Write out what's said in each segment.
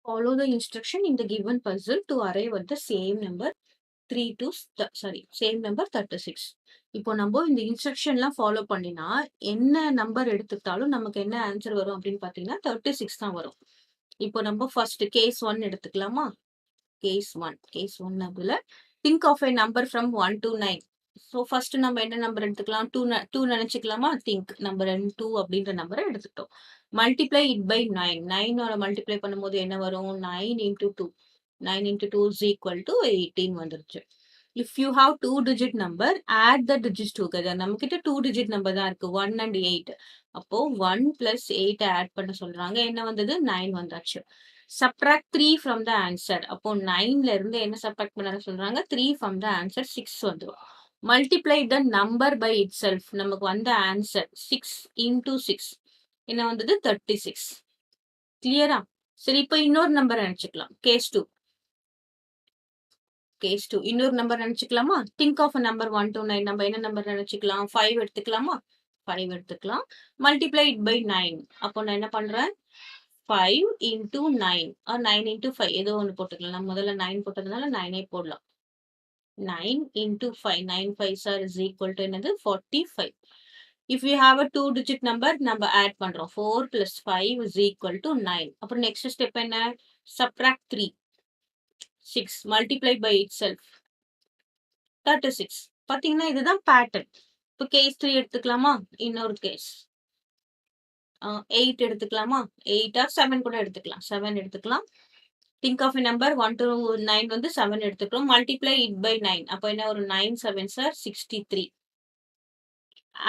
Follow the instruction in the given puzzle to arrive at the same number 3 to same number 36. இப்போ நம்ம இந்த இன்ஸ்ட்ரக்ஷன்லாம் follow பண்ணினா என்ன number எடுத்துக்கிட்டாலும் நமக்கு என்ன ஆன்சர் வரும் அப்படின்னு பார்த்தீங்கன்னா 36 தான் வரும். இப்போ நம்ம ஃபர்ஸ்ட் கேஸ் 1 எடுத்துக்கலாமா? கேஸ் 1 அதுல think of a number from 1 to 9. So first நம்ம என்ன நம்பர் எடுத்துக்கலாம்? 2 நினைச்சுக்கலாமா? திங்க் நம்பர் 2 அப்படின்ற நம்பரை எடுத்துக்கிட்டோம். Multiply it by 9. 9 மல்டிப்ளை பண்ணும்போது என்ன வரும்? 9 into 2. 9 into 2 is equal to 18 வந்துருச்சு. If you have 2-digit number, add the digits together. நம்மகிட்ட 2-digit number தான் இருக்கு 1 and 8. அப்போ 1 plus 8 ஆட் பண்ண சொல்றாங்க. என்ன வந்தது? 9 வந்தாச்சு. Subtract 3 from the answer. அப்போ 9ல இருந்து என்ன சப்ராக்ட் பண்ண சொல்றாங்க? 3 from the answer 6 வந்துரும். Multiply the number by itself. நமக்கு வந்த ஆன்சர் 6 into 6 என்ன வந்தது? 36. கிளியரா? சரி, இப்போ இன்னொரு நம்பர் நினைச்சுக்கலாம். கேஸ் 2 இன்னொரு நம்பர் நினைச்சுக்கலாமா? Think of a number 1 to 9. நம்ம என்ன நம்பர் நினைச்சுக்கலாம்? 5 எடுத்துக்கலாமா? 5 எடுத்துக்கலாம். Multiply it by 9. அப்போ நான் என்ன பண்றேன்? 5 into 9 or 9 into 5 ஏதோ ஒன்று போட்டுக்கலாம். நம்ம முதல்ல 9 போட்டதுனால 9 போடலாம். 9 into 5. 9 5s are is equal to என்னது? 45. If we have a 2-digit number, நம்ம ஆட் பண்றோம். 4 plus 5 is equal to 9. அப்புறம் நெக்ஸ்ட் ஸ்டெப் என்ன? Subtract 3. 6 multiply by itself 36. பாத்தீங்கன்னா இதுதான் பேட்டர்ன். இப்போ கேஸ் 3 எடுத்துக்கலாமா? இன்னொரு கேஸ் 8 எடுத்துக்கலாமா? 8 or 7 கூட எடுத்துக்கலாம். 7 எடுத்துக்கலாம். Think of a number 1 to 9 வந்து 7 எடுத்துக்கிறோம். Multiply it by 9. அப்போ என்ன ஒரு 9 7s are 63.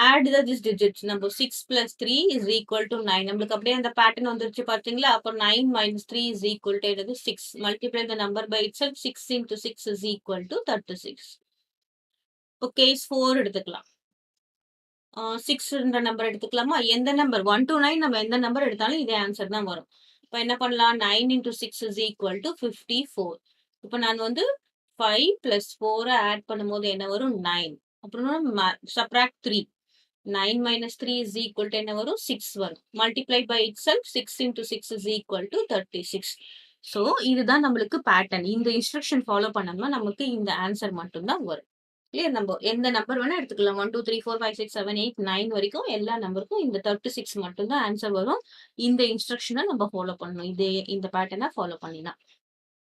Add this digits. நம்ம 6 plus 3 is equal to 9. நம்மளுக்கு அப்படியே அந்த பேட்டர்ன் வந்துருச்சு பாத்தீங்களா? அப்போ 9 minus 3 is equal to என்னது? 6. Multiply the number by itself. 6 into 6 is equal to 36. இப்போ கேஸ் 4 எடுத்துக்கலாம். 6ன்ற நம்பர் எடுத்துக்கலாமா? எந்த நம்பர் 1 to 9 நம்ம எந்த நம்பர் எடுத்தாலும் இதே ஆன்சர் தான் வரும். இப்போ என்ன பண்ணலாம்? 9 into 6 is equal to 54. இப்போ நான் வந்து 5 plus 4 ஆட் பண்ணும்போது என்ன வரும்? 9. அப்புறம் subtract 3. 9 minus 3 is equal to என்ன வரும்? 6 வரும். Multiply by itself. 6 into 6 is equal to 36. So இதுதான் நம்மளுக்கு பேட்டர்ன். இந்த இன்ஸ்ட்ரக்ஷன் ஃபாலோ பண்ணோம்னா நமக்கு இந்த ஆன்சர் மட்டும்தான் வரும். கிளியர்? நம்ம எந்த நம்பர் வேணா எடுத்துக்கலாம். 1 2 3 4 5 6 7 8 9 வரைக்கும் எல்லா நம்பருக்கும் இந்த 36 மட்டும் தான் ஆன்சர் வரும். இந்த இன்ஸ்ட்ரக்ஷனை நம்ம ஃபாலோ பண்ணணும். இந்த பேட்டர்னை ஃபாலோ பண்ணினா